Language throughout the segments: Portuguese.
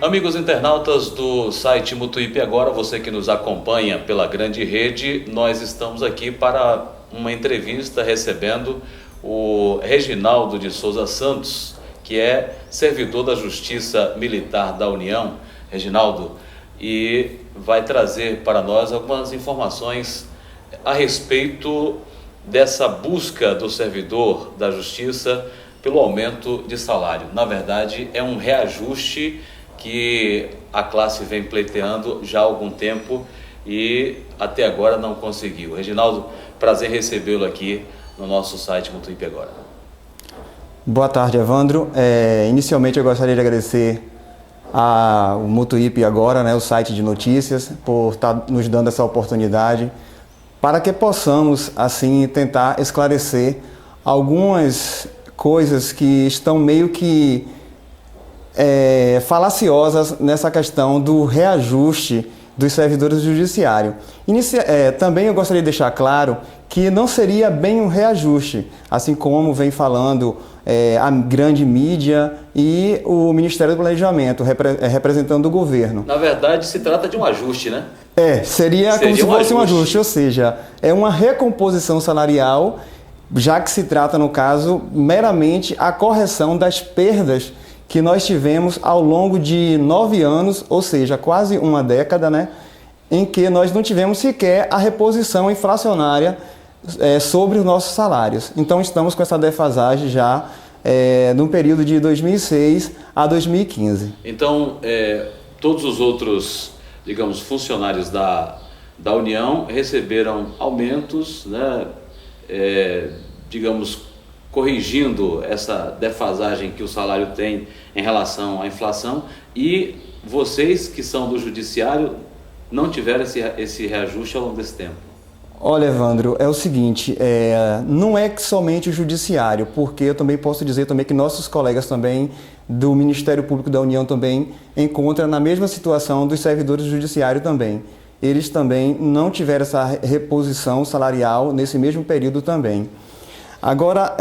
Amigos internautas do site Mutuípe Agora, você que nos acompanha pela grande rede, nós estamos aqui para uma entrevista recebendo o Reginaldo de Souza Santos, que é servidor da Justiça Militar da União. Reginaldo, e vai trazer para nós algumas informações a respeito dessa busca do servidor da Justiça pelo aumento de salário. Na verdade, é um reajuste que a classe vem pleiteando já há algum tempo e até agora não conseguiu. Reginaldo, prazer recebê-lo aqui no nosso site Mutuípe Agora. Boa tarde, Evandro. Inicialmente eu gostaria de agradecer ao Mutuípe Agora, o site de notícias, por estar nos dando essa oportunidade para que possamos, assim, tentar esclarecer algumas coisas que estão meio que falaciosas nessa questão do reajuste dos servidores do judiciário. Também eu gostaria de deixar claro que não seria bem um reajuste, assim como vem falando a grande mídia e o Ministério do Planejamento, representando o governo. Na verdade, se trata de um ajuste, né? Seria como se fosse um ajuste, ou seja, é uma recomposição salarial, já que se trata, no caso, meramente a correção das perdas que nós tivemos ao longo de 9 anos, ou seja, quase uma década, em que nós não tivemos sequer a reposição inflacionária sobre os nossos salários. Então, estamos com essa defasagem já no período de 2006 a 2015. Então, todos os outros, digamos, funcionários da União receberam aumentos, digamos, corrigindo essa defasagem que o salário tem em relação à inflação, e vocês que são do judiciário não tiveram esse reajuste ao longo desse tempo. Olha, Evandro, é o seguinte, não é que somente o judiciário, porque eu também posso dizer também que nossos colegas também do Ministério Público da União também encontram na mesma situação dos servidores do judiciário também. Eles também não tiveram essa reposição salarial nesse mesmo período também. Agora,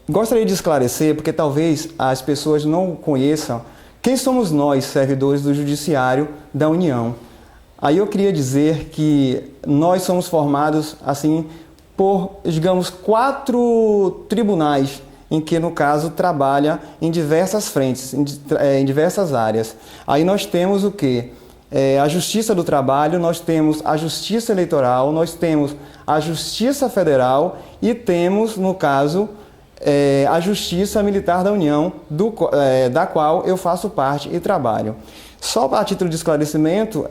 gostaria de esclarecer, porque talvez as pessoas não conheçam quem somos nós, servidores do Judiciário da União. Aí eu queria dizer que nós somos formados, assim, por, digamos, 4 tribunais, em que, no caso, trabalha em diversas frentes, em diversas áreas. Aí nós temos o quê? A Justiça do Trabalho, nós temos a Justiça Eleitoral, nós temos a Justiça Federal e temos, no caso, a Justiça Militar da União, da qual eu faço parte e trabalho. Só a título de esclarecimento,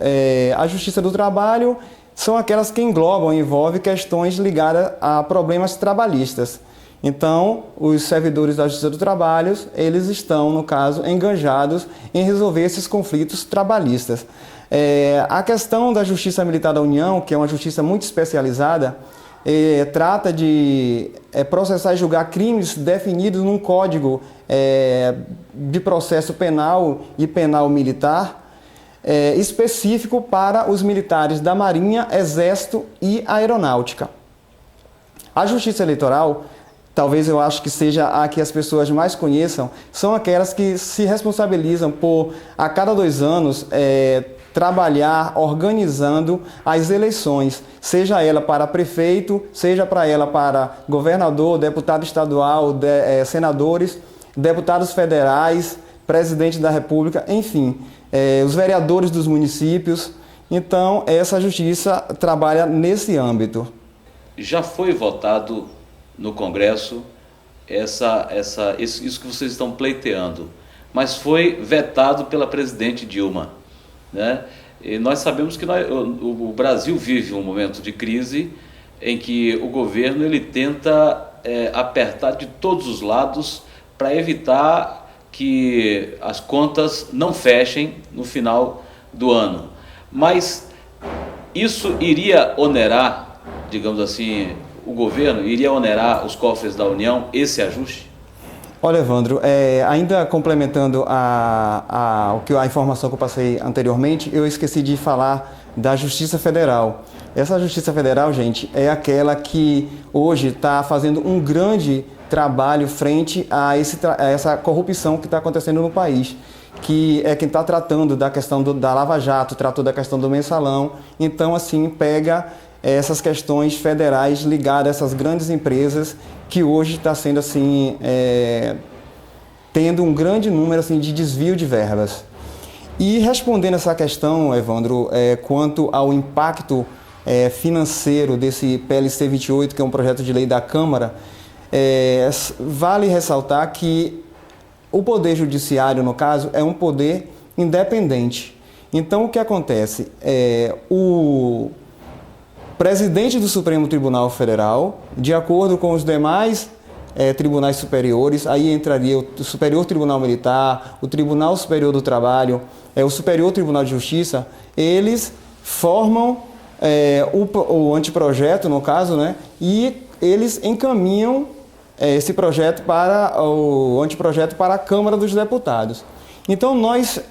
a Justiça do Trabalho são aquelas que envolvem questões ligadas a problemas trabalhistas. Então, os servidores da Justiça do Trabalho, eles estão, no caso, engajados em resolver esses conflitos trabalhistas. A questão da Justiça Militar da União, que é uma justiça muito especializada, trata de processar e julgar crimes definidos num código de processo penal e penal militar específico para os militares da Marinha, Exército e Aeronáutica. A Justiça Eleitoral, talvez eu acho que seja a que as pessoas mais conheçam, são aquelas que se responsabilizam por, a cada 2 anos, trabalhar organizando as eleições, seja ela para prefeito, seja para ela para governador, deputado estadual, senadores, deputados federais, presidente da República, enfim, os vereadores dos municípios. Então, essa justiça trabalha nesse âmbito. Já foi votado no Congresso isso que vocês estão pleiteando, mas foi vetado pela presidente Dilma, E nós sabemos que o Brasil vive um momento de crise em que o governo ele tenta apertar de todos os lados para evitar que as contas não fechem no final do ano. Mas isso iria onerar, digamos assim, o governo? Iria onerar os cofres da União, esse ajuste? Olha, Evandro, ainda complementando a informação que eu passei anteriormente, eu esqueci de falar da Justiça Federal. Essa Justiça Federal, gente, é aquela que hoje está fazendo um grande trabalho frente a essa corrupção que está acontecendo no país. que é quem está tratando da questão da Lava Jato, tratou da questão do mensalão. Então, assim, pega essas questões federais ligadas a essas grandes empresas que hoje está sendo, assim, tendo um grande número, assim, de desvio de verbas. E respondendo essa questão, Evandro, quanto ao impacto financeiro desse PLC 28, que é um projeto de lei da Câmara, vale ressaltar que o Poder Judiciário, no caso, é um poder independente. Então, o que acontece? O presidente do Supremo Tribunal Federal, de acordo com os demais tribunais superiores, aí entraria o Superior Tribunal Militar, o Tribunal Superior do Trabalho, o Superior Tribunal de Justiça, eles formam o anteprojeto, no caso, né, e eles encaminham esse projeto o anteprojeto para a Câmara dos Deputados. Então, nós,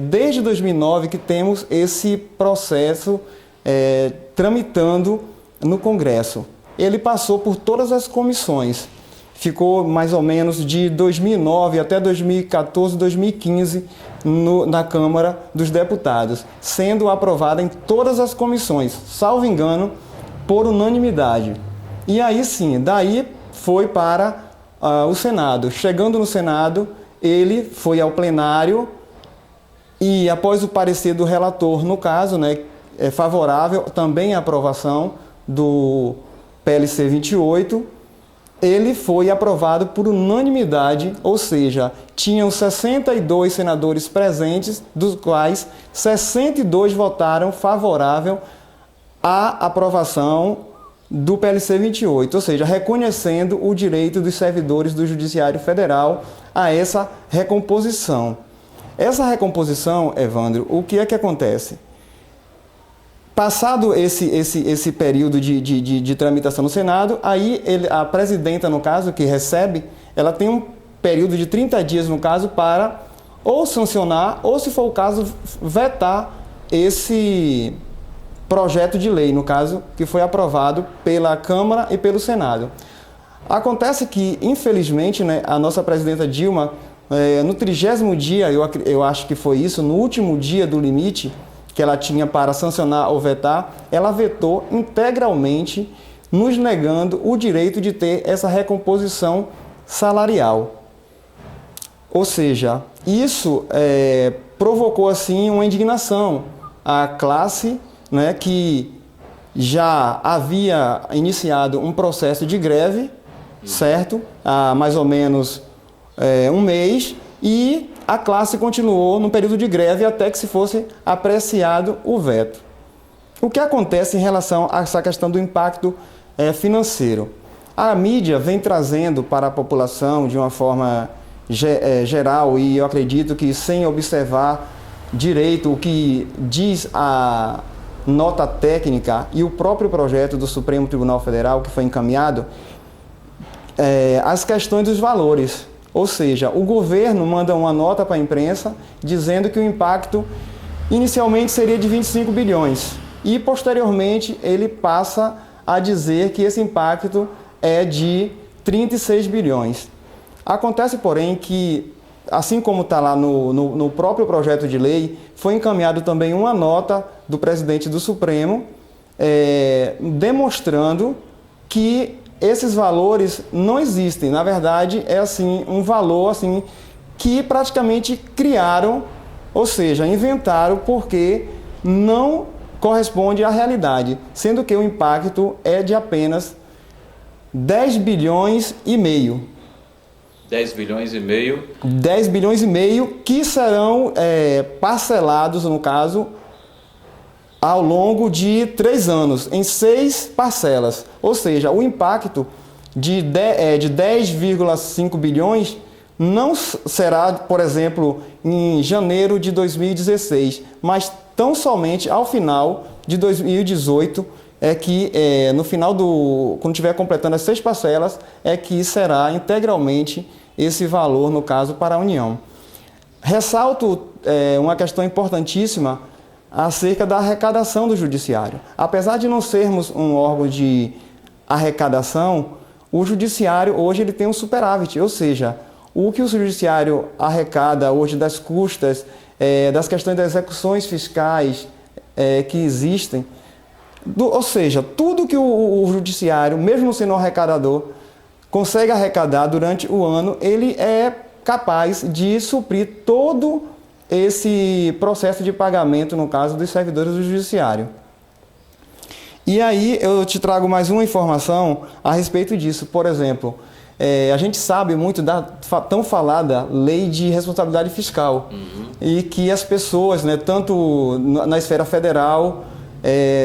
desde 2009, que temos esse processo tramitando no Congresso. Ele passou por todas as comissões. Ficou mais ou menos de 2009 até 2014, 2015 na Câmara dos Deputados, sendo aprovada em todas as comissões, salvo engano, por unanimidade. E aí sim, daí foi para o Senado. Chegando no Senado, ele foi ao plenário e, após o parecer do relator, no caso, né, favorável também à aprovação do PLC 28, ele foi aprovado por unanimidade, ou seja, tinham 62 senadores presentes, dos quais 62 votaram favorável à aprovação do PLC 28, ou seja, reconhecendo o direito dos servidores do Judiciário Federal a essa recomposição. Essa recomposição, Evandro, o que é que acontece? Passado esse período de tramitação no Senado, aí a presidenta, no caso, que recebe, ela tem um período de 30 dias, no caso, para ou sancionar, ou, se for o caso, vetar esse projeto de lei, no caso, que foi aprovado pela Câmara e pelo Senado. Acontece que, infelizmente, né, a nossa presidenta Dilma, no 30º dia, eu acho que foi isso, no último dia do limite que ela tinha para sancionar ou vetar, ela vetou integralmente, nos negando o direito de ter essa recomposição salarial. Ou seja, isso provocou assim uma indignação. A classe, né, que já havia iniciado um processo de greve, certo? Há mais ou menos um mês, e a classe continuou no período de greve até que se fosse apreciado o veto. O que acontece em relação a essa questão do impacto financeiro? A mídia vem trazendo para a população de uma forma geral, e eu acredito que sem observar direito o que diz a nota técnica e o próprio projeto do Supremo Tribunal Federal que foi encaminhado, as questões dos valores. Ou seja, o governo manda uma nota para a imprensa dizendo que o impacto inicialmente seria de 25 bilhões e posteriormente ele passa a dizer que esse impacto é de 36 bilhões. Acontece, porém, que, assim como está lá no próprio projeto de lei, foi encaminhado também uma nota do presidente do Supremo demonstrando que esses valores não existem. Na verdade, é assim um valor assim que praticamente criaram, ou seja, inventaram, porque não corresponde à realidade, sendo que o impacto é de apenas 10 bilhões e meio. 10 bilhões e meio. 10 bilhões e meio que serão parcelados, no caso, ao longo de 3 anos, em 6 parcelas. Ou seja, o impacto de 10,5 bilhões não será, por exemplo, em janeiro de 2016, mas tão somente ao final de 2018, no final quando estiver completando as 6 parcelas, é que será integralmente esse valor, no caso, para a União. Ressalto uma questão importantíssima acerca da arrecadação do Judiciário. Apesar de não sermos um órgão de arrecadação, o Judiciário hoje ele tem um superávit, ou seja, o que o judiciário arrecada hoje das custas, das questões das execuções fiscais que existem, ou seja, tudo que o judiciário, mesmo sendo um arrecadador, consegue arrecadar durante o ano, ele é capaz de suprir todo esse processo de pagamento, no caso dos servidores do judiciário. E aí eu te trago mais uma informação a respeito disso. Por exemplo, a gente sabe muito da tão falada lei de responsabilidade fiscal, e que as pessoas, né, tanto na esfera federal,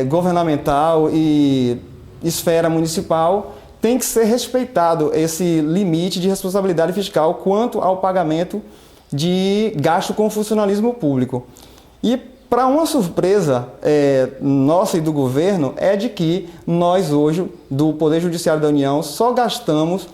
governamental e esfera municipal, tem que ser respeitado esse limite de responsabilidade fiscal quanto ao pagamento de gasto com funcionalismo público. E para uma surpresa nossa e do governo, é de que nós hoje, do Poder Judiciário da União, só gastamos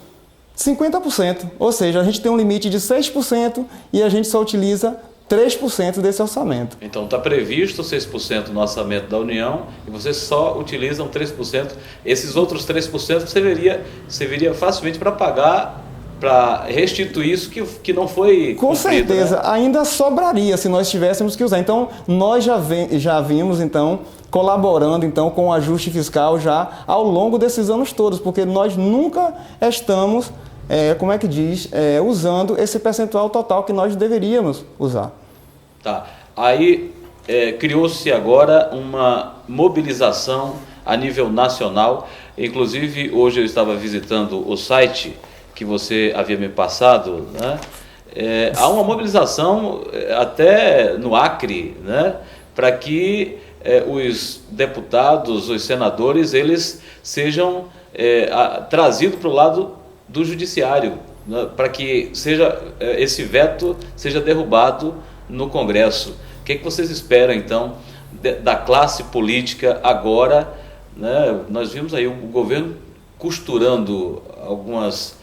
50%, ou seja, a gente tem um limite de 6% e a gente só utiliza 3% desse orçamento. Então está previsto 6% no orçamento da União e vocês só utilizam 3%. Esses outros 3% você veria facilmente para pagar, para restituir isso que não foi com cumprido, certeza, né? Ainda sobraria se nós tivéssemos que usar. Então, nós já vimos, então, colaborando então, com o ajuste fiscal já ao longo desses anos todos, porque nós nunca estamos, usando esse percentual total que nós deveríamos usar. Tá. Aí criou-se agora uma mobilização a nível nacional. Inclusive, hoje eu estava visitando o site que você havia me passado, né? Há uma mobilização até no Acre, né? Para que os deputados, os senadores, eles sejam trazidos para o lado do judiciário, né? Para que esse veto seja derrubado no Congresso. O que vocês esperam, então, da classe política agora, né? Nós vimos aí o governo costurando algumas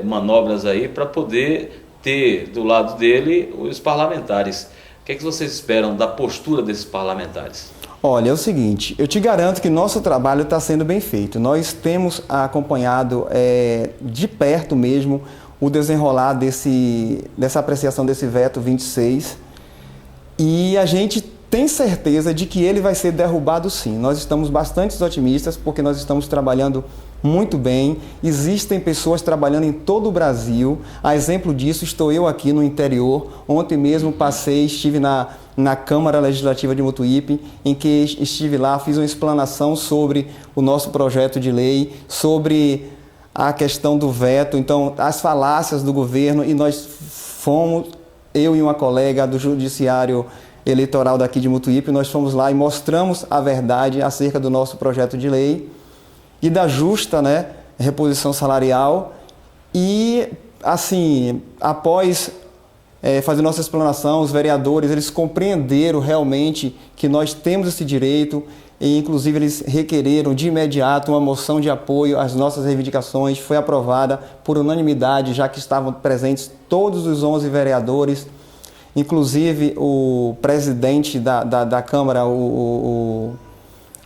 manobras aí para poder ter do lado dele os parlamentares. O que vocês esperam da postura desses parlamentares? Olha, é o seguinte, eu te garanto que nosso trabalho está sendo bem feito. Nós temos acompanhado de perto mesmo o desenrolar dessa apreciação desse veto 26, e a gente tem certeza de que ele vai ser derrubado sim. Nós estamos bastante otimistas porque nós estamos trabalhando muito bem. Existem pessoas trabalhando em todo o Brasil. A exemplo disso, estou eu aqui no interior. Ontem mesmo estive na Câmara Legislativa de Mutuípe, em que estive lá, fiz uma explanação sobre o nosso projeto de lei, sobre a questão do veto, então as falácias do governo, e nós fomos, eu e uma colega do Judiciário Eleitoral daqui de Mutuípe, nós fomos lá e mostramos a verdade acerca do nosso projeto de lei e da justa, né, reposição salarial. E, assim, após fazer nossa explanação, os vereadores, eles compreenderam realmente que nós temos esse direito, e inclusive eles requereram de imediato uma moção de apoio às nossas reivindicações. Foi aprovada por unanimidade, já que estavam presentes todos os 11 vereadores, inclusive o presidente da Câmara, o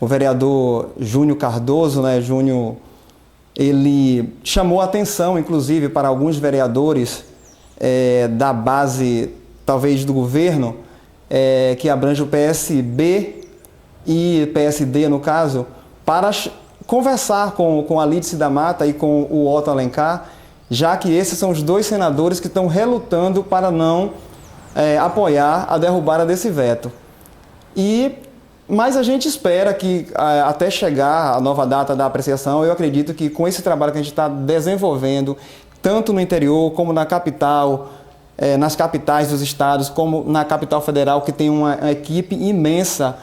vereador Júnior Cardoso, né, Júnior, ele chamou a atenção, inclusive, para alguns vereadores da base, talvez, do governo, que abrange o PSB e PSD, no caso, para conversar com a Lídice da Mata e com o Otto Alencar, já que esses são os dois senadores que estão relutando para não apoiar a derrubada desse veto. Mas a gente espera que, até chegar a nova data da apreciação, eu acredito que com esse trabalho que a gente está desenvolvendo, tanto no interior como na capital, nas capitais dos estados, como na capital federal, que tem uma equipe imensa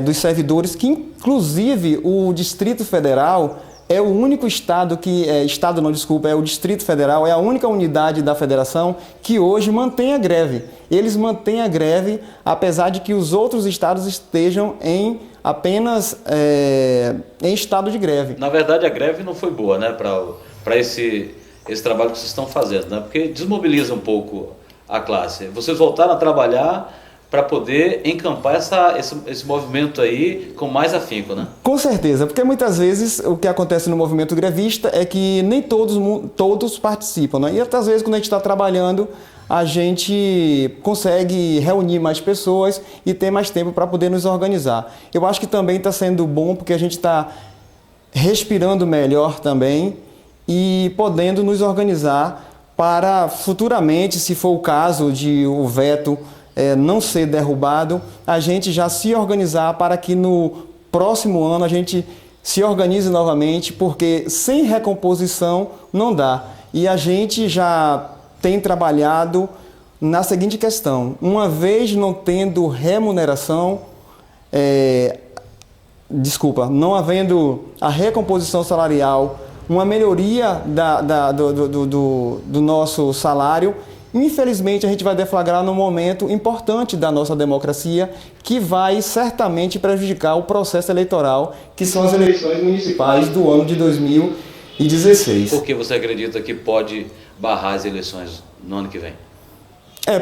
dos servidores, que inclusive o Distrito Federal é o único estado é o Distrito Federal, é a única unidade da federação que hoje mantém a greve. Eles mantêm a greve, apesar de que os outros estados estejam apenas em estado de greve. Na verdade, a greve não foi boa, né, para esse trabalho que vocês estão fazendo, né? Porque desmobiliza um pouco a classe. Vocês voltaram a trabalhar para poder encampar esse movimento aí com mais afinco, né? Com certeza, porque muitas vezes o que acontece no movimento grevista é que nem todos participam, né? E às vezes quando a gente está trabalhando, a gente consegue reunir mais pessoas e ter mais tempo para poder nos organizar. Eu acho que também está sendo bom porque a gente está respirando melhor também e podendo nos organizar para futuramente, se for o caso de o veto não ser derrubado, a gente já se organizar para que no próximo ano a gente se organize novamente, porque sem recomposição não dá. E a gente já tem trabalhado na seguinte questão: uma vez não tendo remuneração, não havendo a recomposição salarial, uma melhoria do nosso salário, infelizmente a gente vai deflagrar num momento importante da nossa democracia que vai certamente prejudicar o processo eleitoral, que são as eleições municipais do ano de 2016. Por que você acredita que pode barrar as eleições no ano que vem?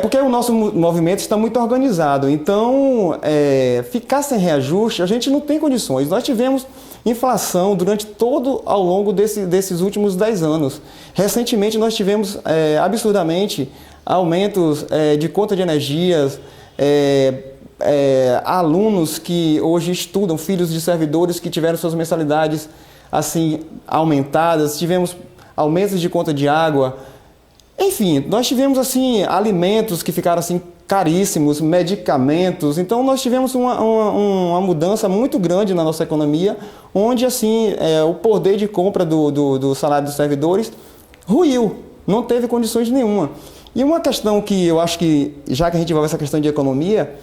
Porque o nosso movimento está muito organizado, então ficar sem reajuste a gente não tem condições. Nós tivemos inflação durante ao longo desses últimos 10 anos. Recentemente nós tivemos absurdamente aumentos de conta de energias, alunos que hoje estudam, filhos de servidores que tiveram suas mensalidades assim aumentadas, tivemos aumentos de conta de água. Enfim, nós tivemos assim alimentos que ficaram assim caríssimos, medicamentos. Então nós tivemos uma mudança muito grande na nossa economia, onde assim o poder de compra do salário dos servidores ruiu, não teve condições nenhuma. E uma questão que eu acho que, já que a gente envolve essa questão de economia,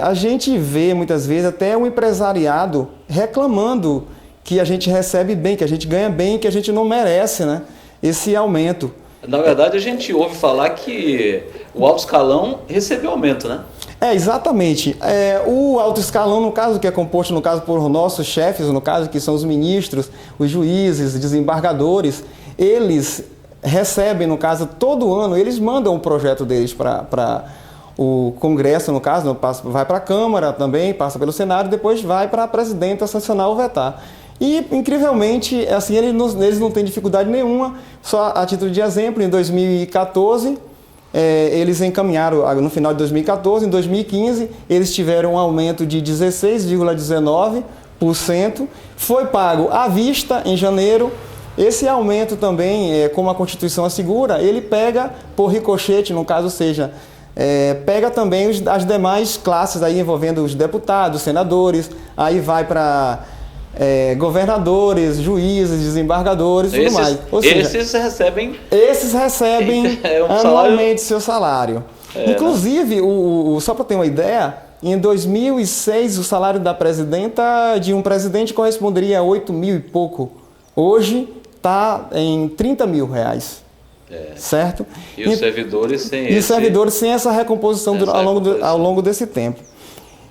a gente vê muitas vezes até o empresariado reclamando que a gente recebe bem, que a gente ganha bem, que a gente não merece, né, esse aumento. Na verdade, a gente ouve falar que o alto escalão recebeu aumento, né? Exatamente. O alto escalão, no caso, que é composto, no caso, por nossos chefes, no caso, que são os ministros, os juízes, desembargadores, eles recebem, no caso, todo ano, eles mandam o projeto deles para o Congresso, no caso, vai para a Câmara também, passa pelo Senado e depois vai para a presidenta sancionar ou vetar. E, incrivelmente, assim, eles não têm dificuldade nenhuma. Só a título de exemplo, em 2014, eles encaminharam, no final de 2014, em 2015, eles tiveram um aumento de 16,19%. Foi pago à vista em janeiro. Esse aumento também, como a Constituição assegura, ele pega por ricochete, no caso, seja, pega também as demais classes, aí envolvendo os deputados, senadores, aí vai para governadores, juízes, desembargadores e tudo mais. Ou seja, esses recebem anualmente seu salário. Inclusive, só para ter uma ideia, em 2006 o salário da presidenta, de um presidente, corresponderia a 8 mil e pouco. Hoje está em 30 mil reais. Certo? E os servidores sem essa recomposição ao longo desse tempo.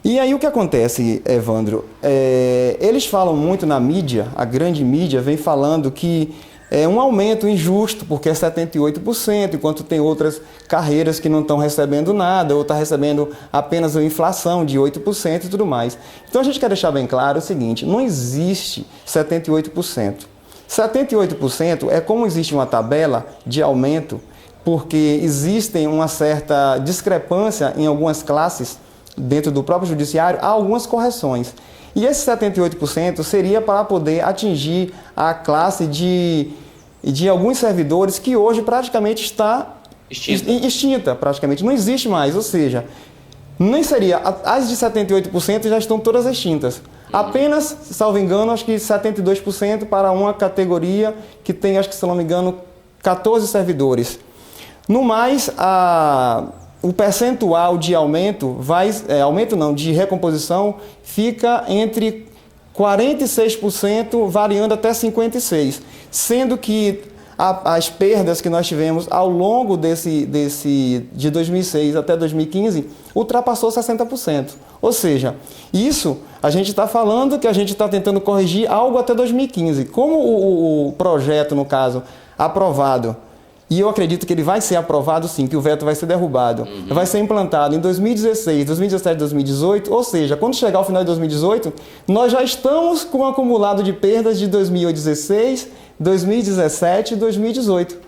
E aí o que acontece, Evandro? Eles falam muito na mídia, a grande mídia vem falando que é um aumento injusto, porque é 78%, enquanto tem outras carreiras que não estão recebendo nada, ou está recebendo apenas a inflação de 8% e tudo mais. Então a gente quer deixar bem claro o seguinte: não existe 78%. 78% é como existe uma tabela de aumento, porque existem uma certa discrepância em algumas classes dentro do próprio judiciário, há algumas correções. E esse 78% seria para poder atingir a classe de alguns servidores que hoje praticamente está extinta, praticamente não existe mais, ou seja, nem seria, as de 78% já estão todas extintas. Apenas, salvo engano, acho que 72% para uma categoria que tem, acho que se não me engano, 14 servidores. No mais, o percentual de aumento de recomposição fica entre 46%, variando até 56%, sendo que as perdas que nós tivemos ao longo de 2006 até 2015 ultrapassou 60%. Ou seja, isso a gente está falando que a gente está tentando corrigir algo até 2015. Como o projeto, no caso, aprovado, e eu acredito que ele vai ser aprovado sim, que o veto vai ser derrubado, vai ser implantado em 2016, 2017, 2018, ou seja, quando chegar ao final de 2018, nós já estamos com um acumulado de perdas de 2016, 2017 e 2018.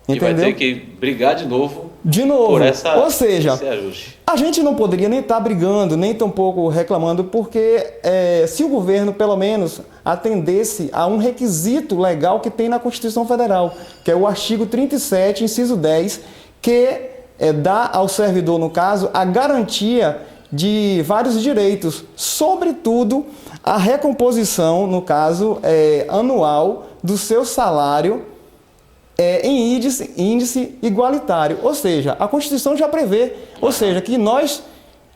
E Entendeu? vai ter que brigar de novo por Ou seja, esse ajuste. A gente não poderia nem estar brigando, nem tampouco reclamando, porque se o governo, pelo menos, atendesse a um requisito legal que tem na Constituição Federal, que é o artigo 37, inciso 10, que dá ao servidor, no caso, a garantia de vários direitos, sobretudo a recomposição, no caso, anual do seu salário em índice igualitário, ou seja, a Constituição já prevê, ou seja, que nós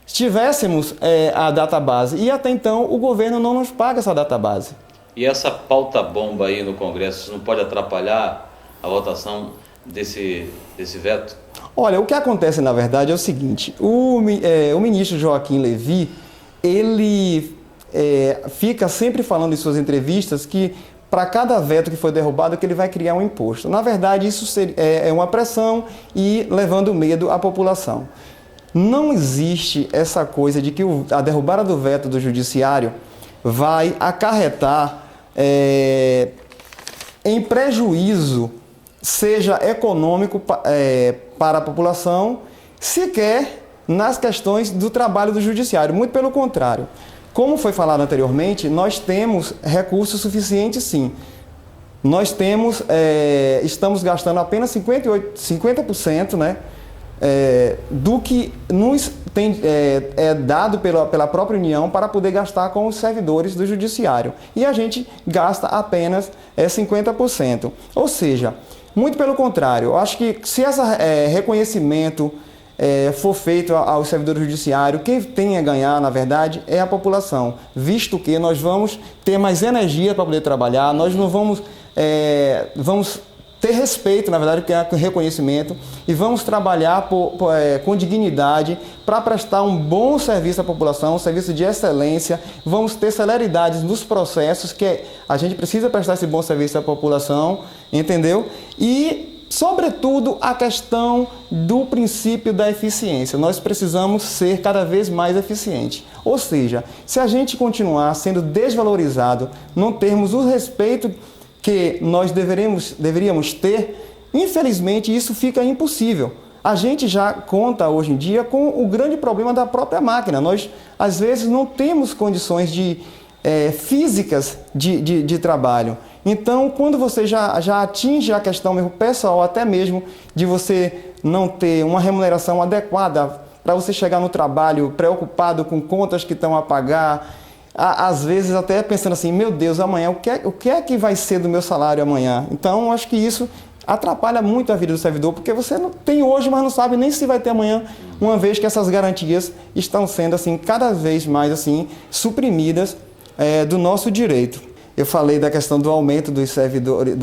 tivéssemos a database e até então o governo não nos paga essa database. E essa pauta-bomba aí no Congresso, isso não pode atrapalhar a votação desse veto? Olha, o que acontece na verdade é o seguinte, o ministro Joaquim Levy, ele fica sempre falando em suas entrevistas que para cada veto que foi derrubado, que ele vai criar um imposto. Na verdade, isso é uma pressão e levando medo à população. Não existe essa coisa de que a derrubada do veto do judiciário vai acarretar em prejuízo, seja econômico para a população, sequer nas questões do trabalho do judiciário. Muito pelo contrário. Como foi falado anteriormente, nós temos recursos suficientes sim. Nós estamos gastando apenas 50%, né, do que nos é dado pela própria União para poder gastar com os servidores do Judiciário. E a gente gasta apenas 50%. Ou seja, muito pelo contrário, eu acho que se esse reconhecimento for feito aos servidores judiciários, quem tem a ganhar, na verdade, é a população, visto que nós vamos ter mais energia para poder trabalhar, nós não vamos ter respeito, na verdade, que é reconhecimento, e vamos trabalhar com dignidade para prestar um bom serviço à população, um serviço de excelência, vamos ter celeridades nos processos, que a gente precisa prestar esse bom serviço à população, entendeu? E sobretudo, a questão do princípio da eficiência. Nós precisamos ser cada vez mais eficientes. Ou seja, se a gente continuar sendo desvalorizado, não termos o respeito que nós deveríamos ter, infelizmente isso fica impossível. A gente já conta hoje em dia com o grande problema da própria máquina. Nós, às vezes, não temos condições físicas de trabalho. Então, quando você já atinge a questão mesmo pessoal, até mesmo de você não ter uma remuneração adequada para você chegar no trabalho preocupado com contas que estão a pagar, às vezes até pensando assim, meu Deus, amanhã, o que é que vai ser do meu salário amanhã? Então, acho que isso atrapalha muito a vida do servidor, porque você não tem hoje, mas não sabe nem se vai ter amanhã, uma vez que essas garantias estão sendo assim, cada vez mais assim, suprimidas do nosso direito. Eu falei da questão do aumento dos servidores,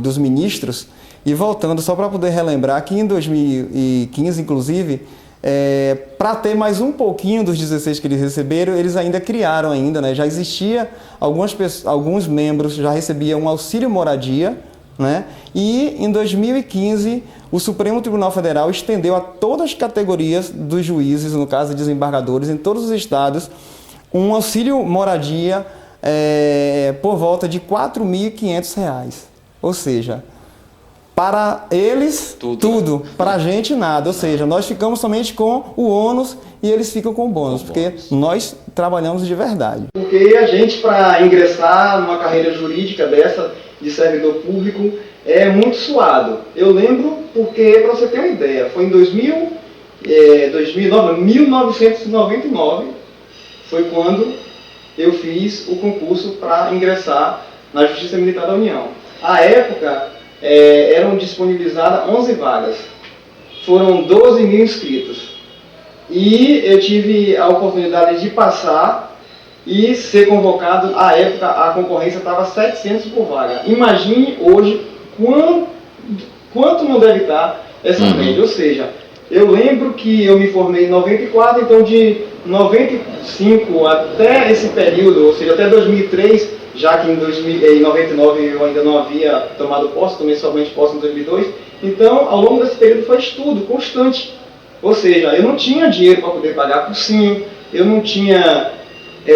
dos ministros, e voltando só para poder relembrar que em 2015, inclusive, para ter mais um pouquinho dos 16 que eles receberam, eles ainda criaram né? Já existia, alguns membros já recebiam um auxílio moradia, né? E em 2015 o Supremo Tribunal Federal estendeu a todas as categorias dos juízes, no caso desembargadores, em todos os estados, um auxílio moradia por volta de R$ 4.500. Ou seja, para eles, tudo. Para a gente, nada. Ou seja, nós ficamos somente com o ônus e eles ficam com o bônus, porque nós trabalhamos de verdade. Porque a gente, para ingressar numa carreira jurídica dessa, de servidor público, é muito suado. Eu lembro porque, para você ter uma ideia, foi em 1999, foi quando eu fiz o concurso para ingressar na Justiça Militar da União. À época, eram disponibilizadas 11 vagas. Foram 12 mil inscritos. E eu tive a oportunidade de passar e ser convocado. À época, a concorrência estava 700 por vaga. Imagine hoje quanto não deve estar essa média. Ou seja, eu lembro que eu me formei em 94, então de 95 até esse período, ou seja, até 2003, já que em 99 eu ainda não havia tomado posse, tomei somente posse em 2002, Então, ao longo desse período foi estudo constante. Ou seja, eu não tinha dinheiro para poder pagar cursinho, eu não tinha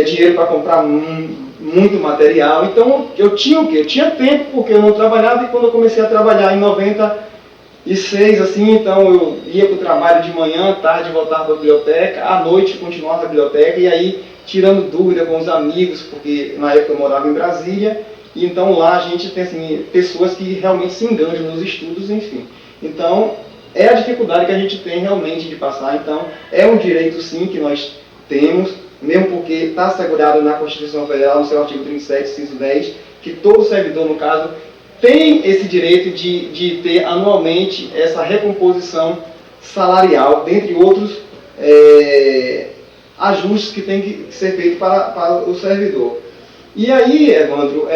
dinheiro para comprar muito material. Então, eu tinha o quê? Eu tinha tempo, porque eu não trabalhava, e quando eu comecei a trabalhar em 96, assim, então eu ia para o trabalho de manhã, à tarde voltava para a biblioteca, à noite continuava na biblioteca, e aí tirando dúvida com os amigos, porque na época eu morava em Brasília, e então lá a gente tem assim, pessoas que realmente se engajam nos estudos, enfim. Então, é a dificuldade que a gente tem realmente de passar. Então, é um direito sim que nós temos, mesmo porque está assegurado na Constituição Federal, no seu artigo 37, inciso 10, que todo servidor, no caso, tem esse direito de ter anualmente essa recomposição salarial, dentre outros ajustes que tem que ser feito para o servidor. E aí, Evandro,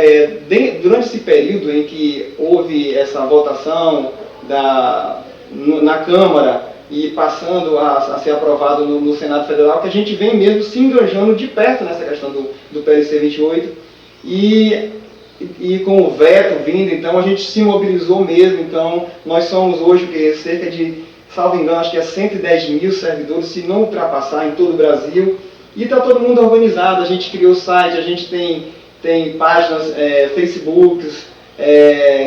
durante esse período em que houve essa votação na Câmara e passando a ser aprovado no Senado Federal, que a gente vem mesmo se engajando de perto nessa questão do PLC 28, e com o veto vindo, então a gente se mobilizou mesmo. Então nós somos hoje cerca de, salvo engano, acho que é 110 mil servidores, se não ultrapassar, em todo o Brasil, e está todo mundo organizado. A gente criou site, a gente tem páginas, Facebooks,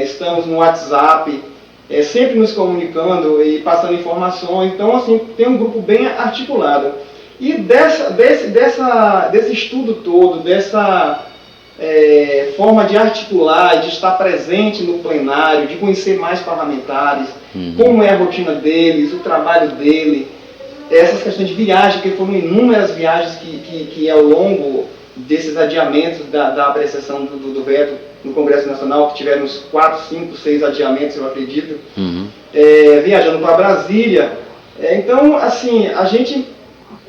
estamos no WhatsApp, sempre nos comunicando e passando informações. Então, assim, tem um grupo bem articulado. E desse estudo todo, dessa forma de articular e de estar presente no plenário, de conhecer mais parlamentares, como é a rotina deles, o trabalho dele, essas questões de viagem, que foram inúmeras viagens que ao longo desses adiamentos da apreciação do veto no Congresso Nacional, que tiveram uns 4, 5, 6 adiamentos, eu acredito, viajando para Brasília. Então, assim, a gente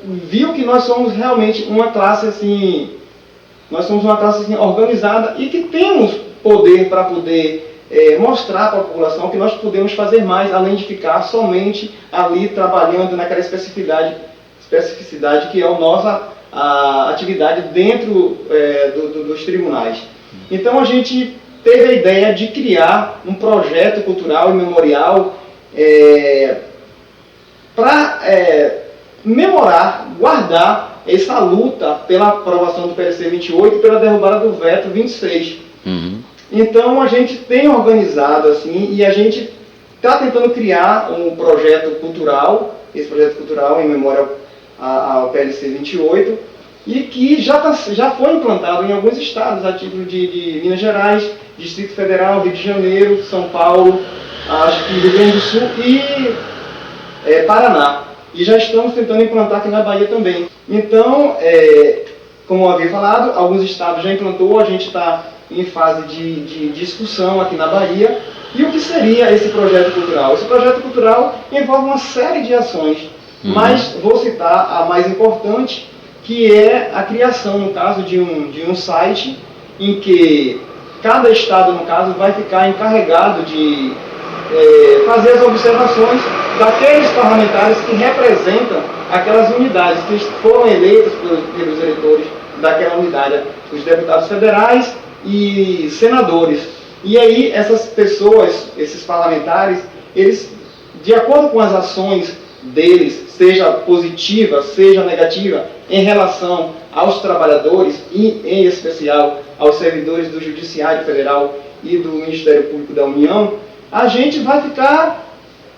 viu que nós somos realmente uma classe assim, organizada, e que temos poder para poder mostrar para a população que nós podemos fazer mais, além de ficar somente ali trabalhando naquela especificidade que é a atividade dentro dos tribunais. Então a gente teve a ideia de criar um projeto cultural e memorial para memorar, guardar essa luta pela aprovação do PLC 28 e pela derrubada do veto 26. Então a gente tem organizado assim, e a gente está tentando criar um projeto cultural, esse projeto cultural em memória ao PLC 28, e que já foi implantado em alguns estados, a título de Minas Gerais, Distrito Federal, Rio de Janeiro, São Paulo, acho que Rio Grande do Sul e Paraná. E já estamos tentando implantar aqui na Bahia também. Então, como eu havia falado, alguns estados já implantou, a gente está em fase de discussão aqui na Bahia. E o que seria esse projeto cultural? Esse projeto cultural envolve uma série de ações, mas vou citar a mais importante, que é a criação, no caso, de um site em que cada estado, no caso, vai ficar encarregado de fazer as observações daqueles parlamentares que representam aquelas unidades que foram eleitos pelos eleitores daquela unidade, os deputados federais e senadores. E aí essas pessoas, esses parlamentares, eles, de acordo com as ações deles, seja positiva, seja negativa, em relação aos trabalhadores e, em especial, aos servidores do Judiciário Federal e do Ministério Público da União, a gente vai ficar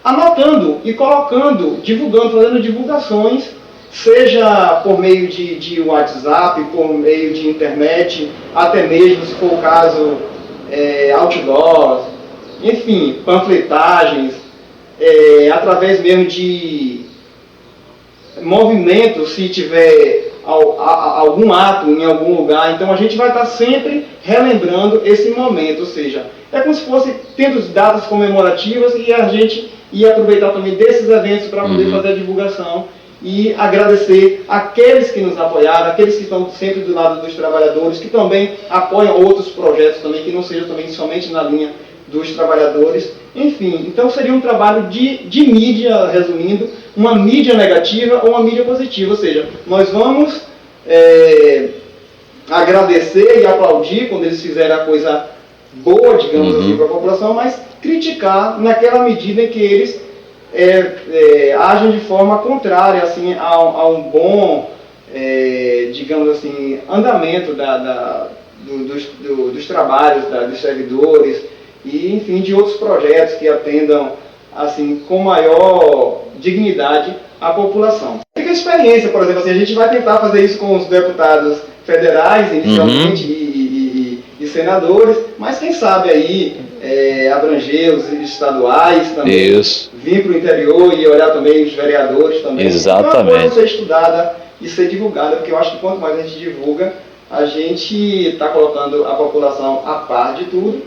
anotando e colocando, divulgando, fazendo divulgações, seja por meio de WhatsApp, por meio de internet, até mesmo, se for o caso, outdoors, enfim, panfletagens, através mesmo de movimento, se tiver algum ato em algum lugar. Então a gente vai estar sempre relembrando esse momento, ou seja, é como se fosse tendo datas comemorativas, e a gente ia aproveitar também desses eventos para poder fazer a divulgação e agradecer aqueles que nos apoiaram, aqueles que estão sempre do lado dos trabalhadores, que também apoiam outros projetos também, que não sejam também somente na linha dos trabalhadores. Enfim, então seria um trabalho de mídia, resumindo, uma mídia negativa ou uma mídia positiva, ou seja, nós vamos agradecer e aplaudir quando eles fizerem a coisa boa, digamos assim, para a população, mas criticar naquela medida em que eles agem de forma contrária assim, a um bom, digamos assim, andamento dos trabalhos dos servidores e, enfim, de outros projetos que atendam assim, com maior dignidade a população. Fica a experiência, por exemplo, assim, a gente vai tentar fazer isso com os deputados federais, inicialmente, e senadores, mas quem sabe aí abranger os estaduais também, vir para o interior e olhar também os vereadores também. Exatamente. Então, pode ser estudada e ser divulgada, porque eu acho que quanto mais a gente divulga, a gente está colocando a população a par de tudo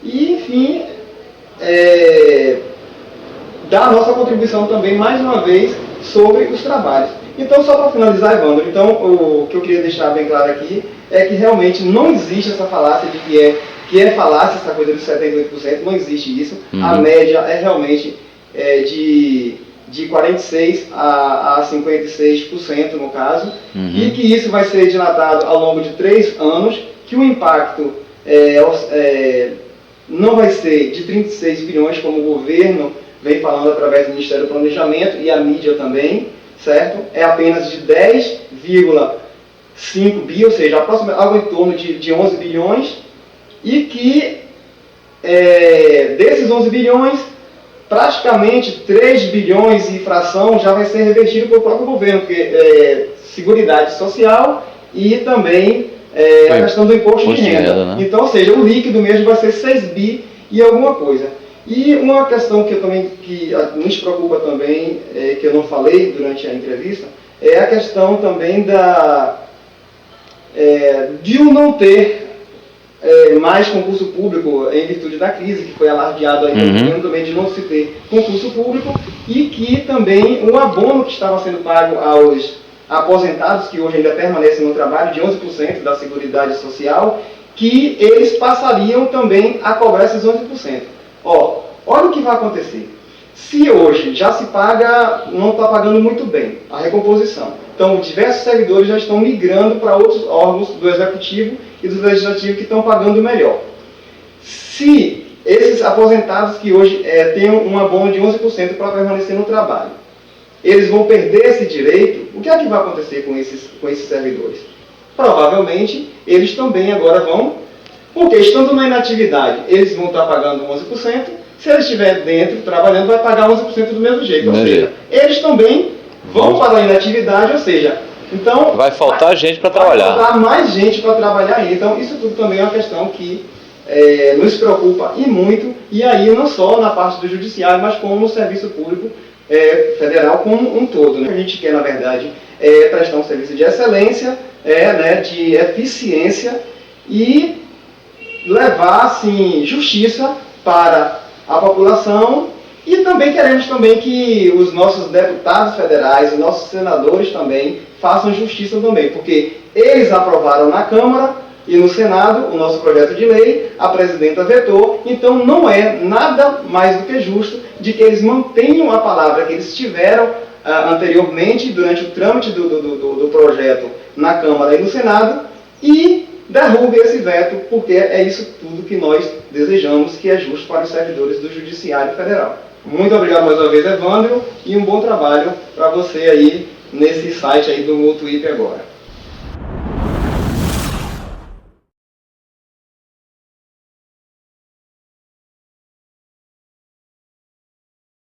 e, enfim, dar a nossa contribuição também, mais uma vez, sobre os trabalhos. Então, só para finalizar, Evandro, então, o que eu queria deixar bem claro aqui é que realmente não existe essa falácia de que é falácia essa coisa dos 78%, não existe isso. A média é realmente de 46% a 56% no caso, e que isso vai ser dilatado ao longo de 3 anos, que o impacto não vai ser de 36 bilhões, como o governo vem falando através do Ministério do Planejamento e a mídia também, certo? É apenas de 10,5 bi, ou seja, algo em torno de 11 bilhões, e que desses 11 bilhões, praticamente 3 bilhões e fração já vai ser revertido pelo próprio governo, porque Seguridade Social e também a questão do imposto de renda. Né? Então, ou seja, o líquido mesmo vai ser 6 bi e alguma coisa. E uma questão que nos preocupa também, que eu não falei durante a entrevista, é a questão também de o não ter mais concurso público em virtude da crise, que foi alardeado aí também de não se ter concurso público, e que também o abono que estava sendo pago aos aposentados, que hoje ainda permanecem no trabalho, de 11% da Seguridade Social, que eles passariam também a cobrar esses 11%. Olha o que vai acontecer. Se hoje já se paga, não está pagando muito bem a recomposição. Então, diversos servidores já estão migrando para outros órgãos do Executivo e do Legislativo que estão pagando melhor. Se esses aposentados que hoje têm um abono de 11% para permanecer no trabalho, eles vão perder esse direito, o que é que vai acontecer com esses servidores? Provavelmente, eles também agora vão, porque estando na inatividade, eles vão estar pagando 11%, se eles estiverem dentro, trabalhando, vai pagar 11% do mesmo jeito. Ou seja, eles também vão para a inatividade, ou seja, então... Vai faltar gente para trabalhar. Vai faltar mais gente para trabalhar ainda. Então, isso tudo também é uma questão que nos preocupa e muito, e aí não só na parte do judiciário, mas como no serviço público federal como um todo. Né? A gente quer, na verdade, prestar um serviço de excelência, de eficiência e levar assim, justiça para a população, e também queremos também que os nossos deputados federais e nossos senadores também façam justiça também, porque eles aprovaram na Câmara e no Senado o nosso projeto de lei, a presidenta vetou, então não é nada mais do que justo de que eles mantenham a palavra que eles tiveram anteriormente durante o trâmite do projeto na Câmara e no Senado, e derrube esse veto, porque é isso tudo que nós desejamos, que é justo para os servidores do Judiciário Federal. Muito obrigado mais uma vez, Evandro, e um bom trabalho para você aí nesse site aí do Mutuípe agora.